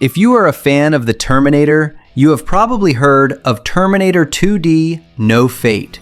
If you are a fan of the Terminator, you have probably heard of Terminator 2D No Fate,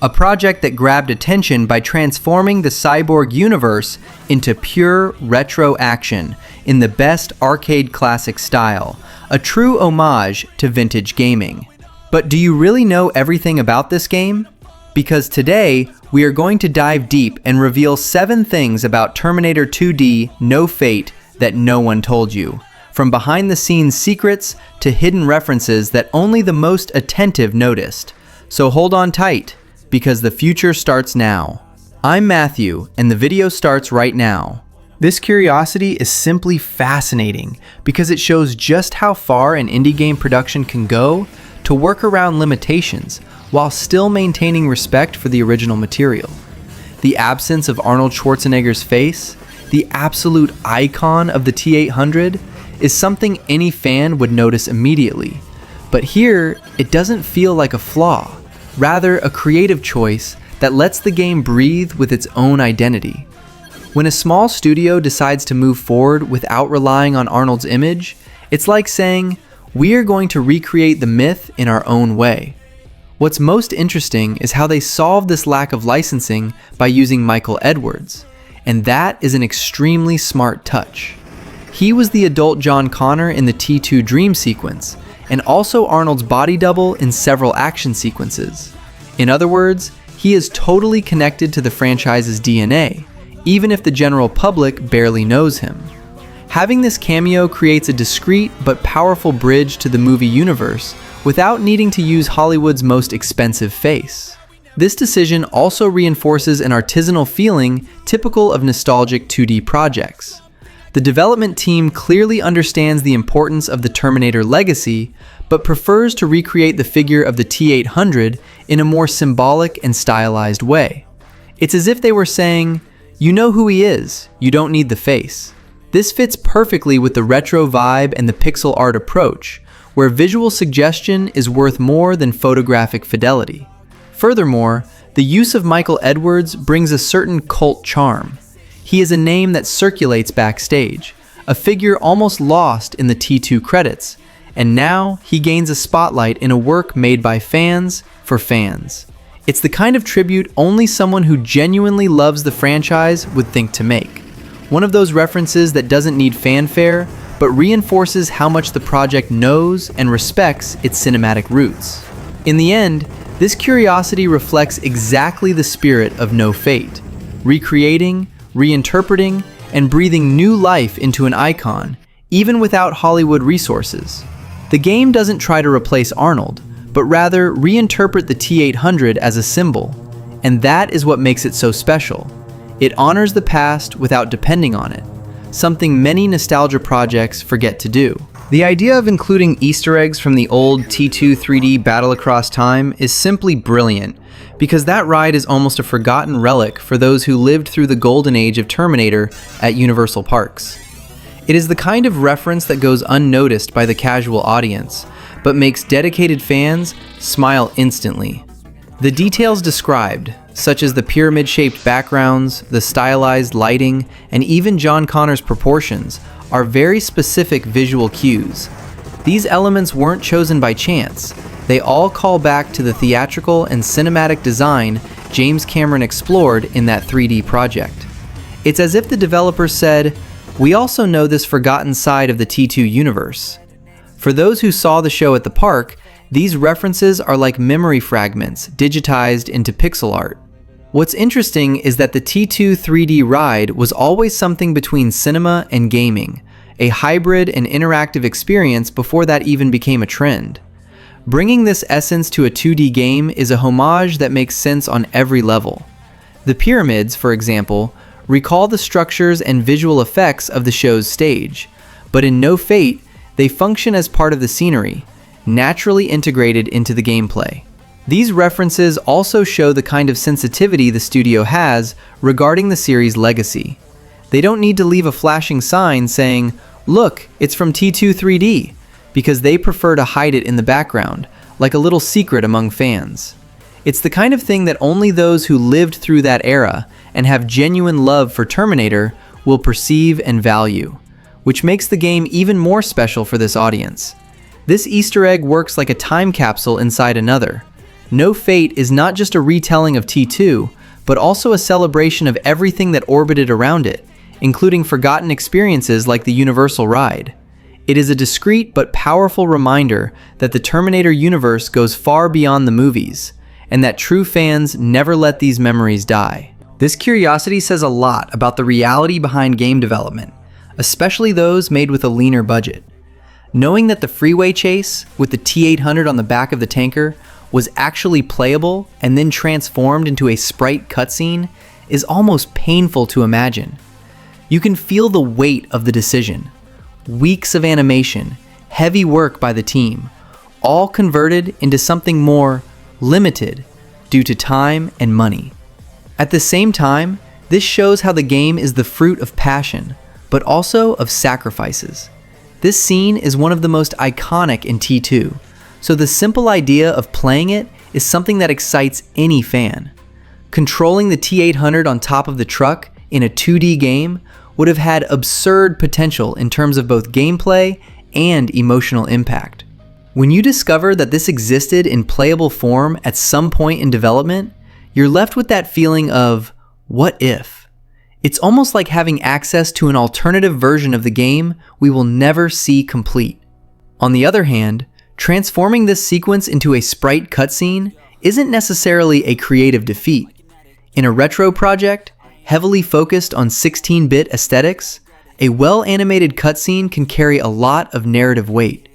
a project that grabbed attention by transforming the cyborg universe into pure retro action in the best arcade classic style, a true homage to vintage gaming. But do you really know everything about this game? Because today, we are going to dive deep and reveal 7 things about Terminator 2D No Fate that no one told you. From behind-the-scenes secrets to hidden references that only the most attentive noticed. So hold on tight, because the future starts now. I'm Matthew, and the video starts right now. This curiosity is simply fascinating because it shows just how far an indie game production can go to work around limitations while still maintaining respect for the original material. The absence of Arnold Schwarzenegger's face, the absolute icon of the T-800, is something any fan would notice immediately. But here, it doesn't feel like a flaw, rather a creative choice that lets the game breathe with its own identity. When a small studio decides to move forward without relying on Arnold's image, it's like saying, we are going to recreate the myth in our own way. What's most interesting is how they solved this lack of licensing by using Michael Edwards, and that is an extremely smart touch. He was the adult John Connor in the T2 dream sequence, and also Arnold's body double in several action sequences. In other words, he is totally connected to the franchise's DNA, even if the general public barely knows him. Having this cameo creates a discreet but powerful bridge to the movie universe without needing to use Hollywood's most expensive face. This decision also reinforces an artisanal feeling typical of nostalgic 2D projects. The development team clearly understands the importance of the Terminator legacy, but prefers to recreate the figure of the T-800 in a more symbolic and stylized way. It's as if they were saying, you know who he is, you don't need the face. This fits perfectly with the retro vibe and the pixel art approach, where visual suggestion is worth more than photographic fidelity. Furthermore, the use of Michael Edwards brings a certain cult charm. He is a name that circulates backstage, a figure almost lost in the T2 credits, and now he gains a spotlight in a work made by fans for fans. It's the kind of tribute only someone who genuinely loves the franchise would think to make. One of those references that doesn't need fanfare, but reinforces how much the project knows and respects its cinematic roots. In the end, this curiosity reflects exactly the spirit of No Fate, recreating, reinterpreting, and breathing new life into an icon, even without Hollywood resources. The game doesn't try to replace Arnold, but rather reinterpret the T-800 as a symbol, and that is what makes it so special. It honors the past without depending on it, something many nostalgia projects forget to do. The idea of including Easter eggs from the old T2 3D Battle Across Time is simply brilliant, because that ride is almost a forgotten relic for those who lived through the golden age of Terminator at Universal Parks. It is the kind of reference that goes unnoticed by the casual audience, but makes dedicated fans smile instantly. The details described, such as the pyramid-shaped backgrounds, the stylized lighting, and even John Connor's proportions, are very specific visual cues. These elements weren't chosen by chance. They all call back to the theatrical and cinematic design James Cameron explored in that 3D project. It's as if the developers said, we also know this forgotten side of the T2 universe. For those who saw the show at the park, these references are like memory fragments digitized into pixel art. What's interesting is that the T2 3D ride was always something between cinema and gaming, a hybrid and interactive experience before that even became a trend. Bringing this essence to a 2D game is a homage that makes sense on every level. The pyramids, for example, recall the structures and visual effects of the show's stage, but in No Fate, they function as part of the scenery, naturally integrated into the gameplay. These references also show the kind of sensitivity the studio has regarding the series' legacy. They don't need to leave a flashing sign saying, look, it's from T2 3D, because they prefer to hide it in the background, like a little secret among fans. It's the kind of thing that only those who lived through that era and have genuine love for Terminator will perceive and value. which makes the game even more special for this audience. This Easter egg works like a time capsule inside another. No Fate is not just a retelling of T2, but also a celebration of everything that orbited around it, including forgotten experiences like the Universal Ride. It is a discreet but powerful reminder that the Terminator universe goes far beyond the movies, and that true fans never let these memories die. This curiosity says a lot about the reality behind game development, especially those made with a leaner budget. Knowing that the Freeway chase, with the T-800 on the back of the tanker, was actually playable and then transformed into a sprite cutscene is almost painful to imagine. You can feel the weight of the decision. Weeks of animation, heavy work by the team, all converted into something more limited due to time and money. At the same time, this shows how the game is the fruit of passion, but also of sacrifices. This scene is one of the most iconic in T2, so the simple idea of playing it is something that excites any fan. Controlling the T-800 on top of the truck in a 2D game would have had absurd potential in terms of both gameplay and emotional impact. When you discover that this existed in playable form at some point in development, you're left with that feeling of, what if? It's almost like having access to an alternative version of the game we will never see complete. On the other hand, transforming this sequence into a sprite cutscene isn't necessarily a creative defeat. In a retro project, heavily focused on 16-bit aesthetics, a well-animated cutscene can carry a lot of narrative weight.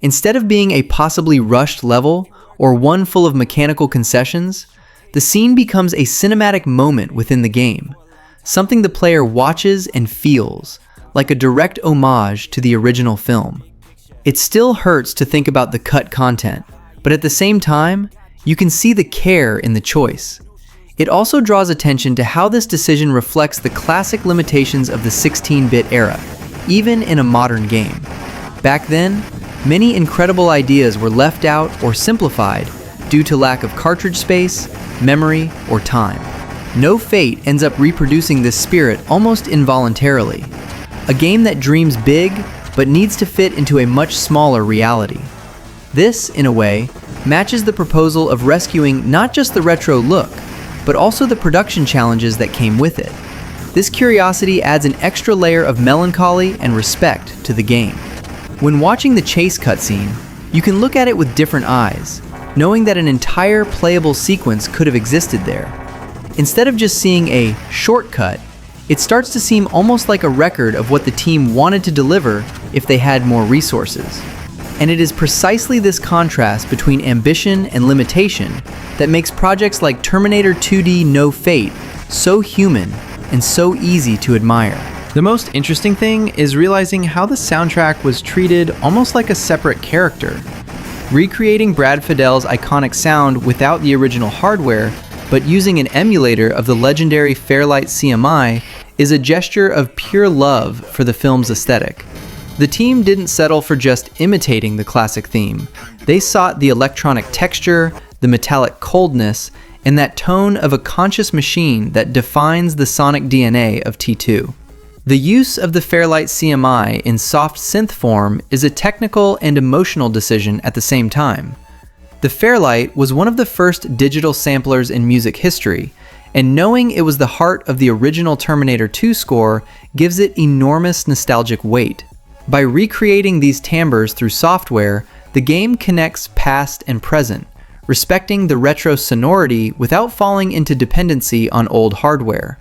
Instead of being a possibly rushed level or one full of mechanical concessions, the scene becomes a cinematic moment within the game, something the player watches and feels, like a direct homage to the original film. It still hurts to think about the cut content, but at the same time, you can see the care in the choice. It also draws attention to how this decision reflects the classic limitations of the 16-bit era, even in a modern game. Back then, many incredible ideas were left out or simplified due to lack of cartridge space, memory, or time. No Fate ends up reproducing this spirit almost involuntarily. A game that dreams big, but needs to fit into a much smaller reality. This, in a way, matches the proposal of rescuing not just the retro look, but also the production challenges that came with it. This curiosity adds an extra layer of melancholy and respect to the game. When watching the chase cutscene, you can look at it with different eyes, knowing that an entire playable sequence could have existed there. Instead of just seeing a shortcut, it starts to seem almost like a record of what the team wanted to deliver if they had more resources. And it is precisely this contrast between ambition and limitation that makes projects like Terminator 2D No Fate so human and so easy to admire. The most interesting thing is realizing how the soundtrack was treated almost like a separate character. Recreating Brad Fiddel's iconic sound without the original hardware, but using an emulator of the legendary Fairlight CMI, is a gesture of pure love for the film's aesthetic. The team didn't settle for just imitating the classic theme. They sought the electronic texture, the metallic coldness, and that tone of a conscious machine that defines the sonic DNA of T2. The use of the Fairlight CMI in soft synth form is a technical and emotional decision at the same time. The Fairlight was one of the first digital samplers in music history, and knowing it was the heart of the original Terminator 2 score gives it enormous nostalgic weight. By recreating these timbres through software, the game connects past and present, respecting the retro sonority without falling into dependency on old hardware.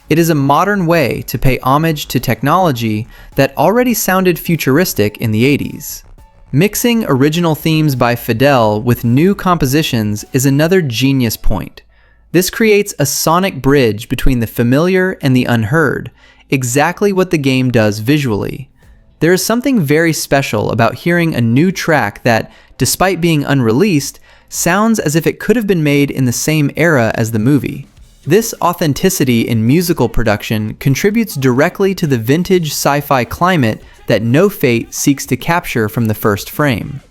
It is a modern way to pay homage to technology that already sounded futuristic in the 80s. Mixing original themes by Fidel with new compositions is another genius point. This creates a sonic bridge between the familiar and the unheard, exactly what the game does visually. There is something very special about hearing a new track that, despite being unreleased, sounds as if it could have been made in the same era as the movie. This authenticity in musical production contributes directly to the vintage sci-fi climate that No Fate seeks to capture from the first frame.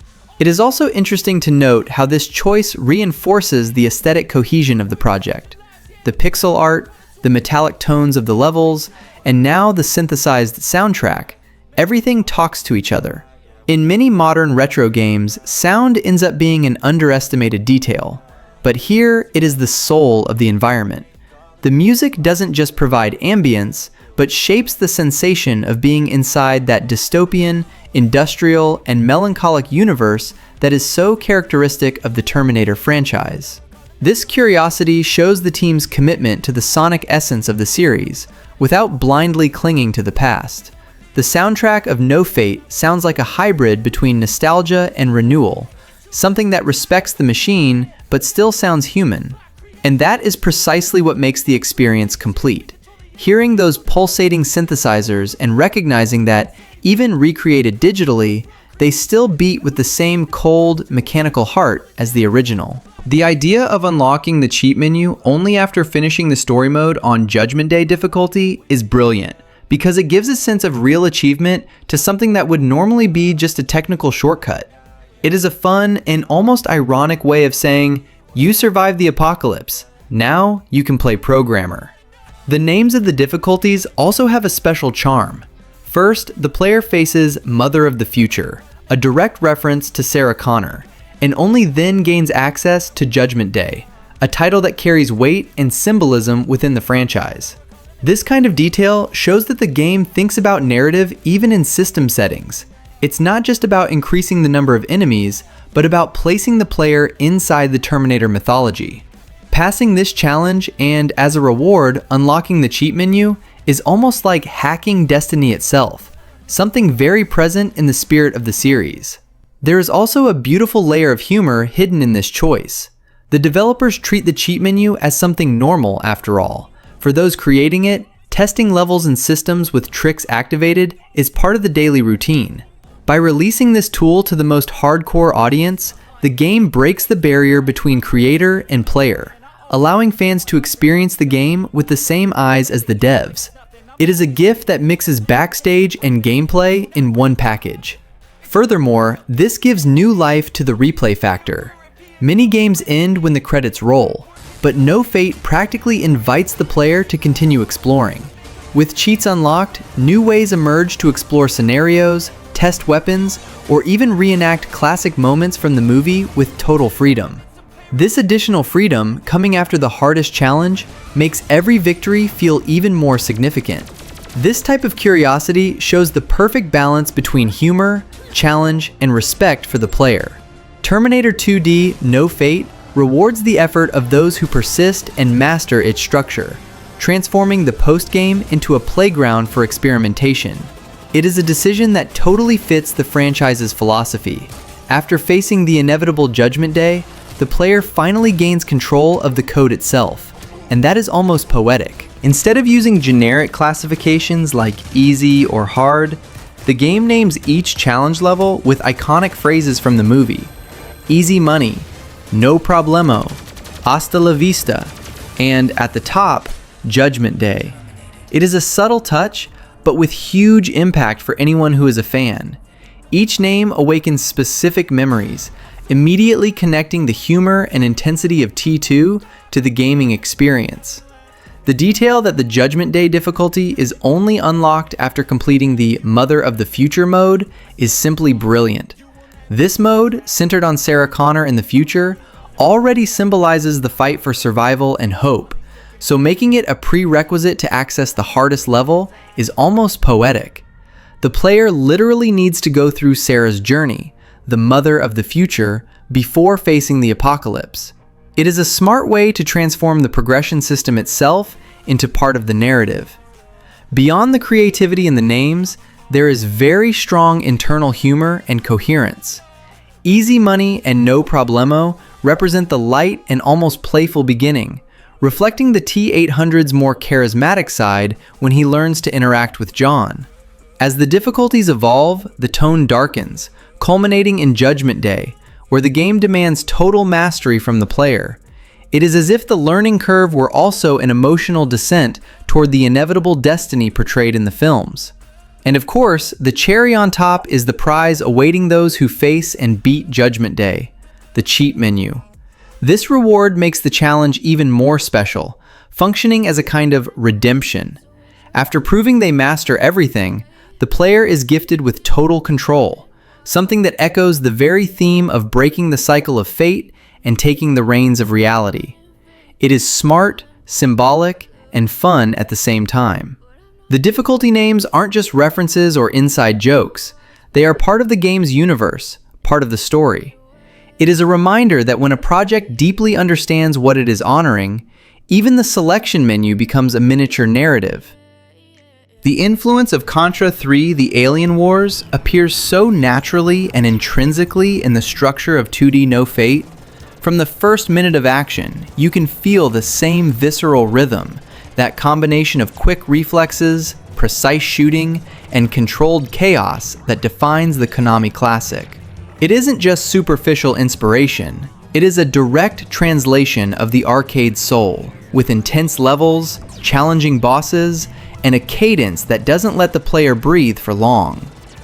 It is also interesting to note how this choice reinforces the aesthetic cohesion of the project. The pixel art, the metallic tones of the levels, and now the synthesized soundtrack Everything talks to each other. In many modern retro games, sound ends up being an underestimated detail, but here it is the soul of the environment. The music doesn't just provide ambience, but shapes the sensation of being inside that dystopian, industrial, and melancholic universe that is so characteristic of the Terminator franchise. This curiosity shows the team's commitment to the sonic essence of the series, without blindly clinging to the past. The soundtrack of No Fate sounds like a hybrid between nostalgia and renewal, something that respects the machine but still sounds human. And that is precisely what makes the experience complete. Hearing those pulsating synthesizers and recognizing that, even recreated digitally, they still beat with the same cold, mechanical heart as the original. The idea of unlocking the cheat menu only after finishing the story mode on Judgment Day difficulty is brilliant, because it gives a sense of real achievement to something that would normally be just a technical shortcut. It is a fun and almost ironic way of saying, you survived the apocalypse, now you can play programmer. The names of the difficulties also have a special charm. First, the player faces Mother of the Future, a direct reference to Sarah Connor, and only then gains access to Judgment Day, a title that carries weight and symbolism within the franchise. This kind of detail shows that the game thinks about narrative even in system settings. It's not just about increasing the number of enemies, but about placing the player inside the Terminator mythology. Passing this challenge and, as a reward, unlocking the cheat menu is almost like hacking Destiny itself, something very present in the spirit of the series. There is also a beautiful layer of humor hidden in this choice. The developers treat the cheat menu as something normal after all. For those creating it, testing levels and systems with tricks activated is part of the daily routine. By releasing this tool to the most hardcore audience, the game breaks the barrier between creator and player, allowing fans to experience the game with the same eyes as the devs. It is a gift that mixes backstage and gameplay in one package. Furthermore, this gives new life to the replay factor. Many games end when the credits roll, but No Fate practically invites the player to continue exploring. With cheats unlocked, new ways emerge to explore scenarios, test weapons, or even reenact classic moments from the movie with total freedom. This additional freedom, coming after the hardest challenge, makes every victory feel even more significant. This type of curiosity shows the perfect balance between humor, challenge, and respect for the player. Terminator 2D No Fate rewards the effort of those who persist and master its structure, transforming the post-game into a playground for experimentation. It is a decision that totally fits the franchise's philosophy. After facing the inevitable Judgment Day, the player finally gains control of the code itself, and that is almost poetic. Instead of using generic classifications like easy or hard, the game names each challenge level with iconic phrases from the movie. Easy money, no problemo, hasta la vista, and at the top, Judgment Day. It is a subtle touch, but with huge impact for anyone who is a fan. Each name awakens specific memories, immediately connecting the humor and intensity of T2 to the gaming experience. The detail that the Judgment Day difficulty is only unlocked after completing the Mother of the Future mode is simply brilliant. This mode, centered on Sarah Connor in the future, already symbolizes the fight for survival and hope, so making it a prerequisite to access the hardest level is almost poetic. The player literally needs to go through Sarah's journey, the Mother of the Future, before facing the apocalypse. It is a smart way to transform the progression system itself into part of the narrative. Beyond the creativity in the names, there is very strong internal humor and coherence. Easy money and no problemo represent the light and almost playful beginning, reflecting the T-800's more charismatic side when he learns to interact with John. As the difficulties evolve, the tone darkens, culminating in Judgment Day, where the game demands total mastery from the player. It is as if the learning curve were also an emotional descent toward the inevitable destiny portrayed in the films. And of course, the cherry on top is the prize awaiting those who face and beat Judgment Day, the cheat menu. This reward makes the challenge even more special, functioning as a kind of redemption. After proving they master everything, the player is gifted with total control, something that echoes the very theme of breaking the cycle of fate and taking the reins of reality. It is smart, symbolic, and fun at the same time. The difficulty names aren't just references or inside jokes. They are part of the game's universe, part of the story. It is a reminder that when a project deeply understands what it is honoring, even the selection menu becomes a miniature narrative. The influence of Contra 3: The Alien Wars appears so naturally and intrinsically in the structure of 2D No Fate. From the first minute of action, you can feel the same visceral rhythm, that combination of quick reflexes, precise shooting, and controlled chaos that defines the Konami classic. It isn't just superficial inspiration, it is a direct translation of the arcade soul, with intense levels, challenging bosses, and a cadence that doesn't let the player breathe for long.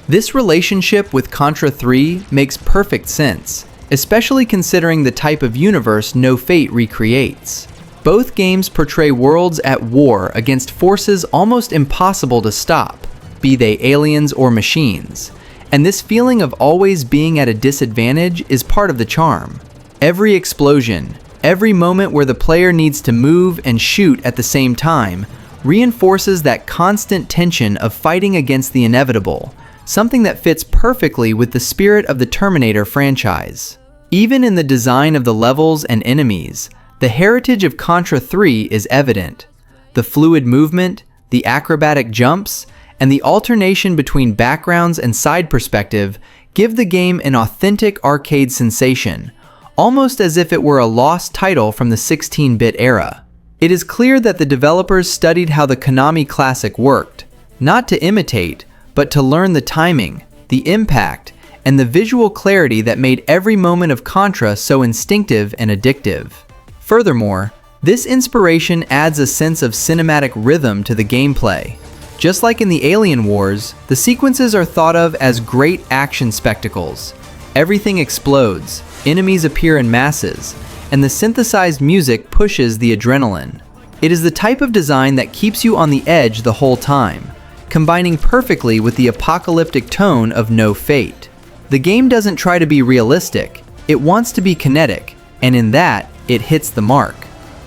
This relationship with Contra 3 makes perfect sense, especially considering the type of universe No Fate recreates. Both games portray worlds at war against forces almost impossible to stop, be they aliens or machines, and this feeling of always being at a disadvantage is part of the charm. Every explosion, every moment where the player needs to move and shoot at the same time, reinforces that constant tension of fighting against the inevitable, something that fits perfectly with the spirit of the Terminator franchise. Even in the design of the levels and enemies, the heritage of Contra 3 is evident. The fluid movement, the acrobatic jumps, and the alternation between backgrounds and side perspective give the game an authentic arcade sensation, almost as if it were a lost title from the 16-bit era. It is clear that the developers studied how the Konami classic worked, not to imitate, but to learn the timing, the impact, and the visual clarity that made every moment of Contra so instinctive and addictive. Furthermore, this inspiration adds a sense of cinematic rhythm to the gameplay. Just like in the Alien Wars, the sequences are thought of as great action spectacles. Everything explodes, enemies appear in masses, and the synthesized music pushes the adrenaline. It is the type of design that keeps you on the edge the whole time, combining perfectly with the apocalyptic tone of No Fate. The game doesn't try to be realistic, it wants to be kinetic, and in that, it hits the mark.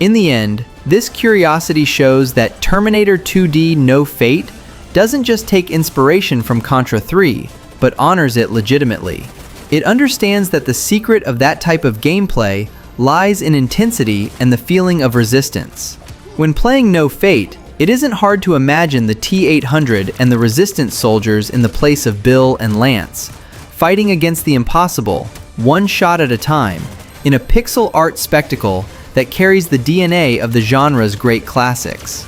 In the end, this curiosity shows that Terminator 2D No Fate doesn't just take inspiration from Contra 3, but honors it legitimately. It understands that the secret of that type of gameplay lies in intensity and the feeling of resistance. When playing No Fate, it isn't hard to imagine the T-800 and the Resistance soldiers in the place of Bill and Lance, fighting against the impossible, one shot at a time, in a pixel art spectacle that carries the DNA of the genre's great classics.